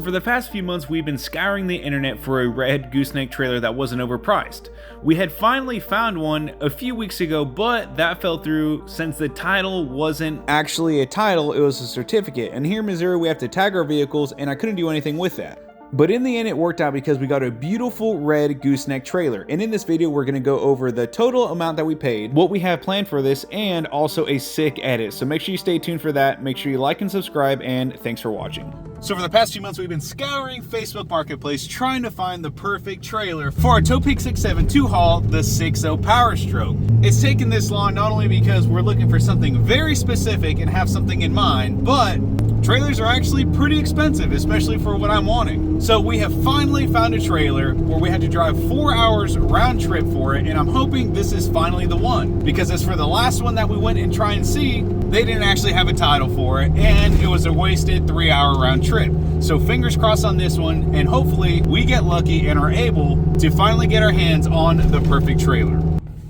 For the past few months, we've been scouring the internet for a red gooseneck trailer that wasn't overpriced. We had finally found one a few weeks ago, but that fell through since the title wasn't actually a title, it was a certificate. And here in Missouri, we have to tag our vehicles, and I couldn't do anything with that. But in the end, it worked out because we got a beautiful red gooseneck trailer. And in this video, we're gonna go over the total amount that we paid, what we have planned for this, and also a sick edit. So make sure you stay tuned for that. Make sure you like and subscribe, and thanks for watching. So for the past few months, we've been scouring Facebook Marketplace trying to find the perfect trailer for our Topeak 6.7 2-haul, the 6.0 Power Stroke. It's taken this long not only because we're looking for something very specific and have something in mind, but trailers are actually pretty expensive, especially for what I'm wanting. So we have finally found a trailer where we had to drive 4 hours round trip for it, and I'm hoping this is finally the one. Because as for the last one that we went and try and see, they didn't actually have a title for it, and it was a wasted 3-hour round trip. So fingers crossed on this one, and hopefully we get lucky and are able to finally get our hands on the perfect trailer.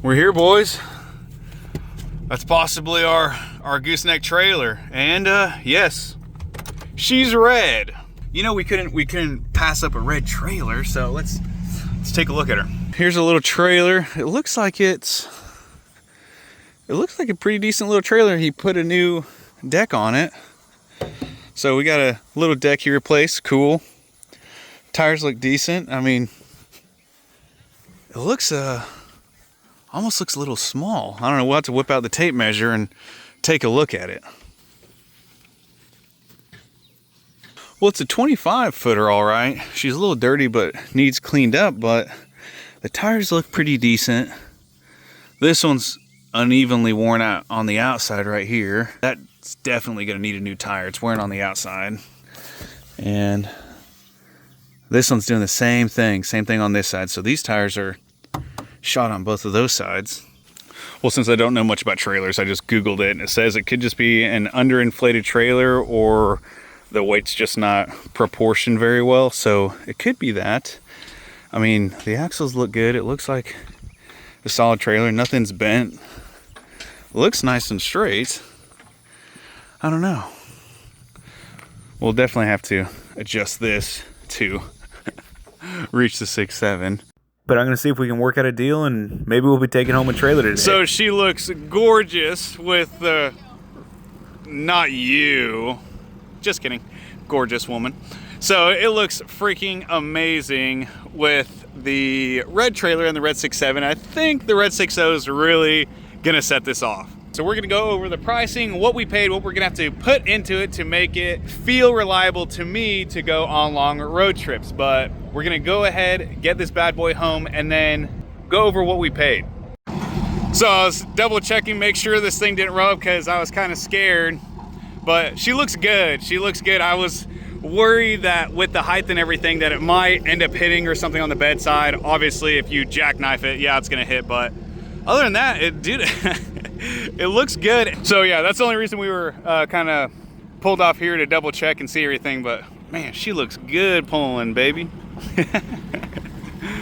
We're here, boys. That's possibly our gooseneck trailer, and yes, she's red. You know, we couldn't pass up a red trailer, so let's take a look at her. Here's a little trailer. It looks like a pretty decent little trailer. He put a new deck on it. So we got a little deck he replaced, cool. Tires look decent. I mean, it looks almost looks a little small. I don't know, we'll have to whip out the tape measure and take a look at it. Well, it's a 25 footer, all right. She's a little dirty, but needs cleaned up, but the tires look pretty decent. This one's unevenly worn out on the outside right here. That's definitely gonna need a new tire. It's wearing on the outside. And this one's doing the same thing on this side. So these tires are shot on both of those sides. Well, since I don't know much about trailers, I just Googled it, and it says it could just be an underinflated trailer or the weight's just not proportioned very well. So it could be that. I mean, the axles look good. It looks like a solid trailer. Nothing's bent. It looks nice and straight. I don't know. We'll definitely have to adjust this to reach the 6.7. But I'm gonna see if we can work out a deal, and maybe we'll be taking home a trailer today. So she looks gorgeous with the, not you, just kidding, gorgeous woman. So it looks freaking amazing with the red trailer and the red 6.7. I think the red 6.0 is really gonna set this off. So we're gonna go over the pricing, what we paid, what we're gonna have to put into it to make it feel reliable to me to go on long road trips. But we're gonna go ahead, get this bad boy home, and then go over what we paid. So I was double checking, make sure this thing didn't rub, because I was kind of scared. But she looks good, she looks good. I was worried that with the height and everything that it might end up hitting or something on the bedside. Obviously, if you jackknife it, yeah, it's gonna hit, but other than that, it looks good. So yeah, that's the only reason we were kind of pulled off here to double check and see everything, but man, she looks good pulling, baby.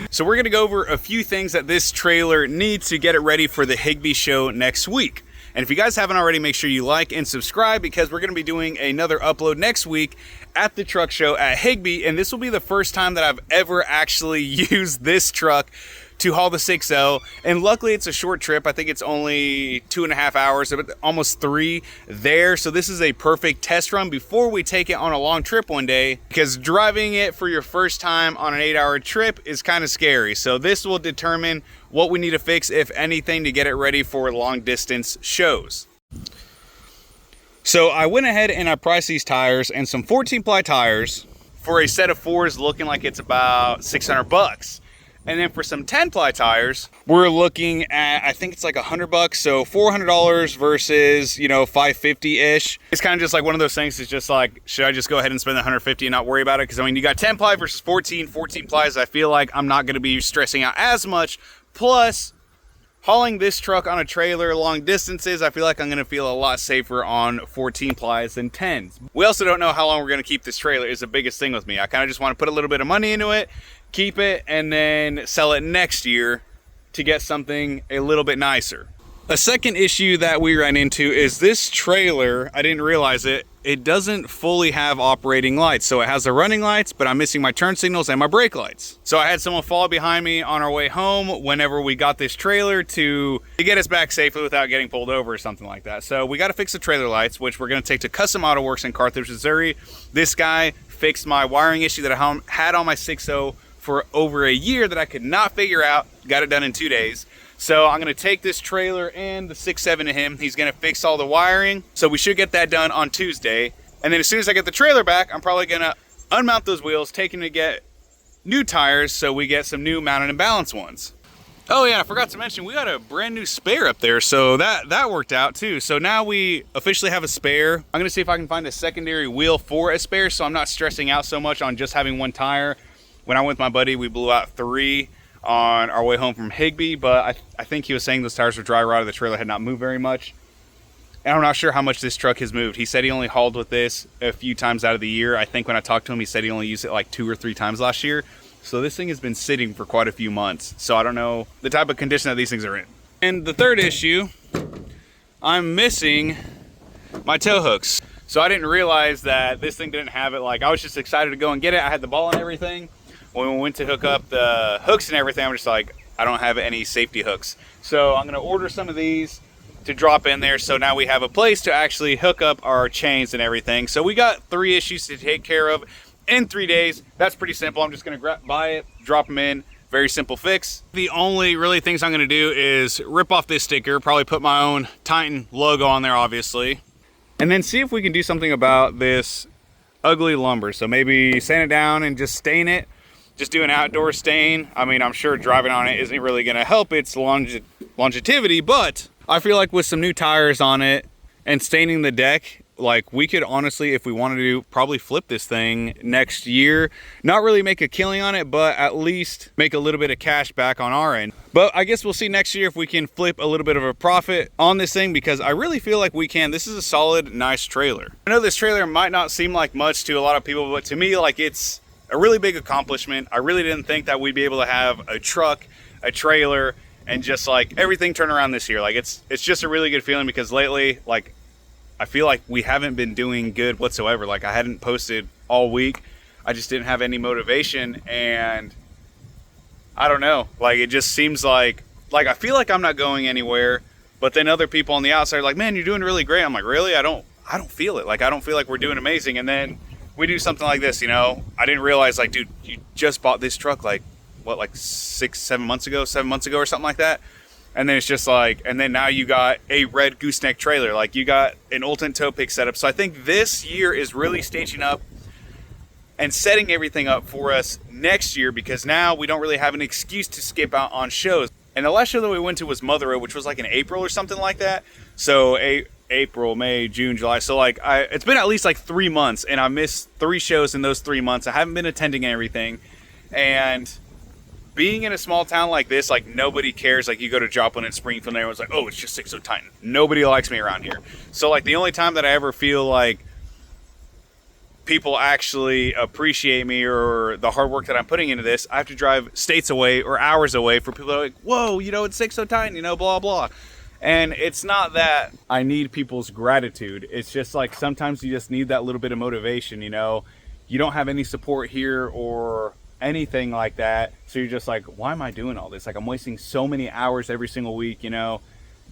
So we're gonna go over a few things that this trailer needs to get it ready for the Higbee show next week. And if you guys haven't already, make sure you like and subscribe, because we're gonna be doing another upload next week at the truck show at Higbee, and this will be the first time that I've ever actually used this truck to haul the 6.0, and luckily it's a short trip. I think it's only 2.5 hours, almost 3 there. So this is a perfect test run before we take it on a long trip one day, because driving it for your first time on an 8-hour trip is kind of scary. So this will determine what we need to fix, if anything, to get it ready for long distance shows. So I went ahead and I priced these tires, and some 14-ply tires for a set of 4s looking like it's about $600. And then for some 10-ply tires, we're looking at, I think it's like $100, so $400 versus, you know, $550-ish. It's kind of just like one of those things. It's just like, should I just go ahead and spend the $150 and not worry about it? Because I mean, you got 10-ply versus 14 plies. I feel like I'm not going to be stressing out as much. Plus, hauling this truck on a trailer long distances, I feel like I'm going to feel a lot safer on 14 plies than 10s. We also don't know how long we're going to keep this trailer is the biggest thing with me. I kind of just want to put a little bit of money into it, keep it, and then sell it next year to get something a little bit nicer. A second issue that we ran into is this trailer, I didn't realize it, it doesn't fully have operating lights. So it has the running lights, but I'm missing my turn signals and my brake lights. So I had someone fall behind me on our way home whenever we got this trailer to get us back safely without getting pulled over or something like that. So we got to fix the trailer lights, which we're going to take to Custom Auto Works in Carthage, Missouri. This guy fixed my wiring issue that I had on my 6.0 for over a year that I could not figure out. Got it done in 2 days. So I'm gonna take this trailer and the 6.7 to him. He's gonna fix all the wiring. So we should get that done on Tuesday. And then as soon as I get the trailer back, I'm probably gonna unmount those wheels, take him to get new tires so we get some new mounted and balanced ones. Oh yeah, I forgot to mention, we got a brand new spare up there. So that worked out too. So now we officially have a spare. I'm gonna see if I can find a secondary wheel for a spare so I'm not stressing out so much on just having one tire. When I went with my buddy, we blew out 3 on our way home from Higbee, but I think he was saying those tires were dry rotted. The trailer had not moved very much. And I'm not sure how much this truck has moved. He said he only hauled with this a few times out of the year. I think when I talked to him, he said he only used it like 2 or 3 times last year. So this thing has been sitting for quite a few months. So I don't know the type of condition that these things are in. And the third issue, I'm missing my tow hooks. So I didn't realize that this thing didn't have it. Like, I was just excited to go and get it. I had the ball and everything. When we went to hook up the hooks and everything, I'm just like, I don't have any safety hooks. So I'm gonna order some of these to drop in there. So now we have a place to actually hook up our chains and everything. So we got 3 issues to take care of in 3 days. That's pretty simple. I'm just gonna buy it, drop them in. Very simple fix. The only really things I'm gonna do is rip off this sticker, probably put my own Titan logo on there, obviously. And then see if we can do something about this ugly lumber. So maybe sand it down and just stain it. Just do an outdoor stain. I mean, I'm sure driving on it isn't really gonna help its longevity, but I feel like with some new tires on it and staining the deck, like we could honestly, if we wanted to, probably flip this thing next year. Not really make a killing on it, but at least make a little bit of cash back on our end. But I guess we'll see next year if we can flip a little bit of a profit on this thing, because I really feel like we can. This is a solid, nice trailer. I know this trailer might not seem like much to a lot of people, but to me, like, it's a really big accomplishment. I really didn't think that we'd be able to have a truck, a trailer, and just like everything turn around this year. Like it's just a really good feeling, because lately, like, I feel like we haven't been doing good whatsoever. Like, I hadn't posted all week. I just didn't have any motivation, and I don't know. Like, it just seems like I feel like I'm not going anywhere, but then other people on the outside are like, man, you're doing really great. I'm like, really? I don't feel it. Like, I don't feel like we're doing amazing. And then we do something like this, you know? I didn't realize, like, dude, you just bought this truck, like, what, like 7 months ago or something like that? And then it's just like, and then now you got a red gooseneck trailer. Like, you got an ultimate tow pick setup. So I think this year is really staging up and setting everything up for us next year, because now we don't really have an excuse to skip out on shows. And the last show that we went to was Mother Road, which was like in April or something like that. So April, May, June, July. So like it's been at least like 3 months, and I missed 3 shows in those 3 months. I haven't been attending everything. And being in a small town like this, like, nobody cares. Like, you go to Joplin and Springfield and everyone's like, oh, it's just 6.0 Titan. Nobody likes me around here. So like, the only time that I ever feel like people actually appreciate me or the hard work that I'm putting into this, I have to drive states away or hours away for people that are like, whoa, you know, it's 6.0 Titan, you know, blah, blah. And it's not that I need people's gratitude. It's just like, sometimes you just need that little bit of motivation, you know. You don't have any support here or anything like that. So you're just like, why am I doing all this? Like, I'm wasting so many hours every single week, you know,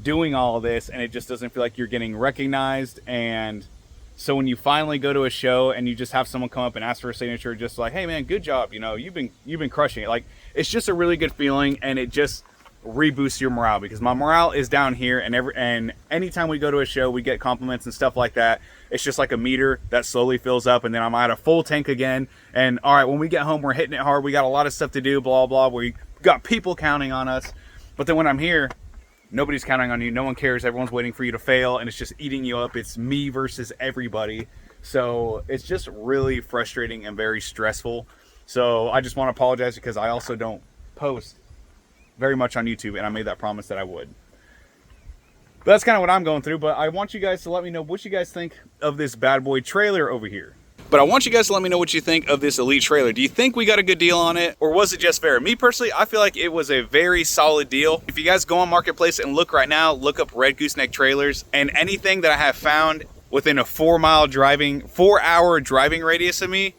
doing all this, and it just doesn't feel like you're getting recognized. And so when you finally go to a show and you just have someone come up and ask for a signature, just like, hey man, good job, you know, you've been crushing it. Like, it's just a really good feeling, and it just reboosts your morale, because my morale is down here, and anytime we go to a show, we get compliments and stuff like that. It's just like a meter that slowly fills up, and then I'm at a full tank again. And all right, when we get home, we're hitting it hard. We got a lot of stuff to do, blah, blah. We got people counting on us. But then when I'm here, nobody's counting on you. No one cares. Everyone's waiting for you to fail, and it's just eating you up. It's me versus everybody. So it's just really frustrating and very stressful. So I just want to apologize, because I also don't post very much on YouTube, and I made that promise that I would. But that's kind of what I'm going through. But I want you guys to let me know what you guys think of this bad boy trailer over here. But I want you guys to let me know what you think of this Elite trailer. Do you think we got a good deal on it, or was it just fair? Me personally, I feel like it was a very solid deal. If you guys go on Marketplace and look right now, look up red gooseneck trailers, and anything that I have found within a 4-hour driving radius of me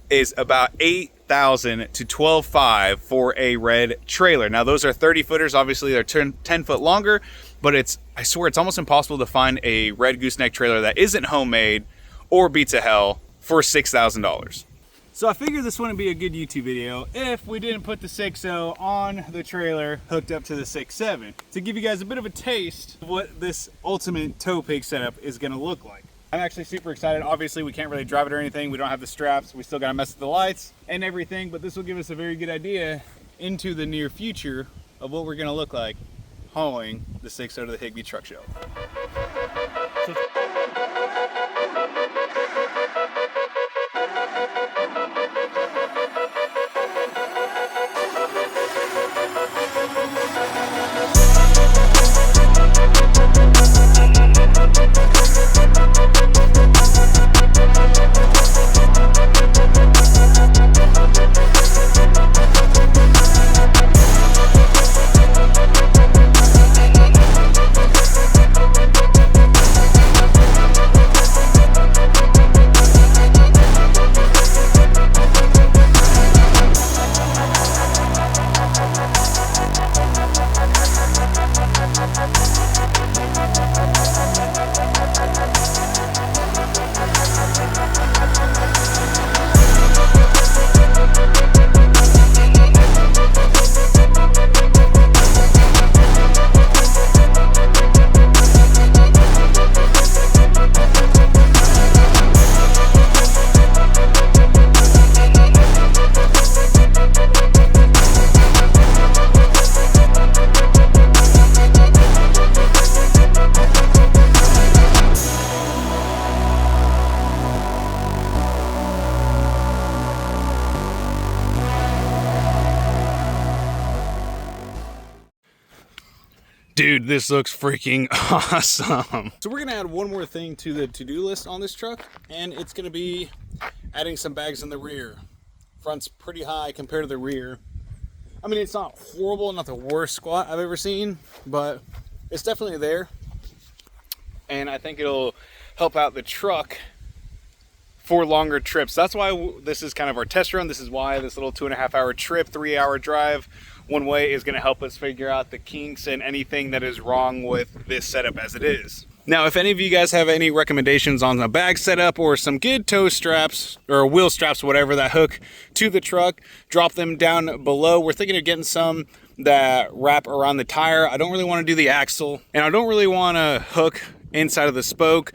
is about 8,000 to 12,500 for a red trailer. Now those are 30 footers. Obviously they're 10 foot longer, but I swear it's almost impossible to find a red gooseneck trailer that isn't homemade or beats a hell for $6,000. So I figured this wouldn't be a good YouTube video if we didn't put the 6.0 on the trailer hooked up to the 6.7 to give you guys a bit of a taste of what this ultimate tow pig setup is gonna look like. I'm actually super excited. Obviously we can't really drive it or anything. We don't have the straps. We still gotta mess with the lights and everything, but this will give us a very good idea into the near future of what we're gonna look like hauling the 6.0 to the Higbee Truck Show. Dude, this looks freaking awesome. So we're gonna add one more thing to the to-do list on this truck, and it's gonna be adding some bags in the rear. Front's pretty high compared to the rear. I mean, it's not horrible, not the worst squat I've ever seen, but it's definitely there. And I think it'll help out the truck for longer trips. That's why this is kind of our test run. This is why this little 2.5-hour trip, 3-hour drive one way is going to help us figure out the kinks and anything that is wrong with this setup as it is. Now, if any of you guys have any recommendations on a bag setup or some good tow straps or wheel straps, whatever, that hook to the truck, drop them down below. We're thinking of getting some that wrap around the tire. I don't really want to do the axle, and I don't really want to hook inside of the spoke.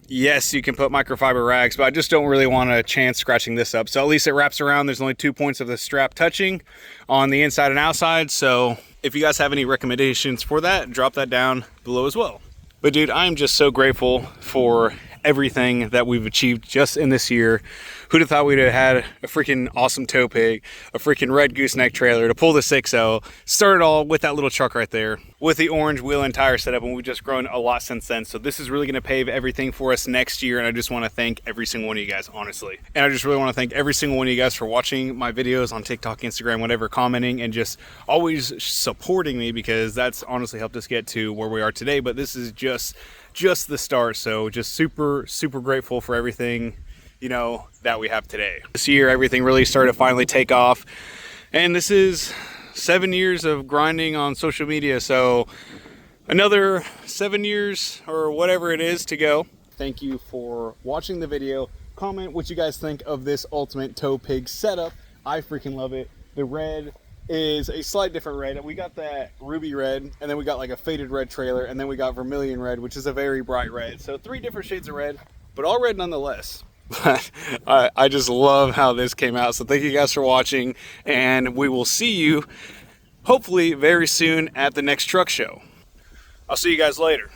Yes, you can put microfiber rags, but I just don't really want a chance scratching this up. So at least it wraps around. There's only 2 points of the strap touching on the inside and outside. So if you guys have any recommendations for that, drop that down below as well. But dude, I'm just so grateful for everything that we've achieved just in this year. Who'd have thought we'd have had a freaking awesome tow pig, a freaking red gooseneck trailer to pull the 6.0, start it all with that little truck right there with the orange wheel and tire setup, and we've just grown a lot since then. So this is really going to pave everything for us next year, and I just want to thank every single one of you guys, honestly. And I just really want to thank every single one of you guys for watching my videos on TikTok, Instagram, whatever, commenting, and just always supporting me, because that's honestly helped us get to where we are today. But this is just the start. So just super grateful for everything, you know, that we have today. This year everything really started to finally take off, and this is 7 years of grinding on social media, so another 7 years or whatever it is to go. Thank you for watching the video. Comment what you guys think of this ultimate tow pig setup. I freaking love it. The red is a slight different red. We got that ruby red, and then we got like a faded red trailer, and then we got vermilion red, which is a very bright red. So 3 different shades of red, but all red nonetheless. But I just love how this came out. So thank you guys for watching, and we will see you hopefully very soon at the next truck show. I'll see you guys later.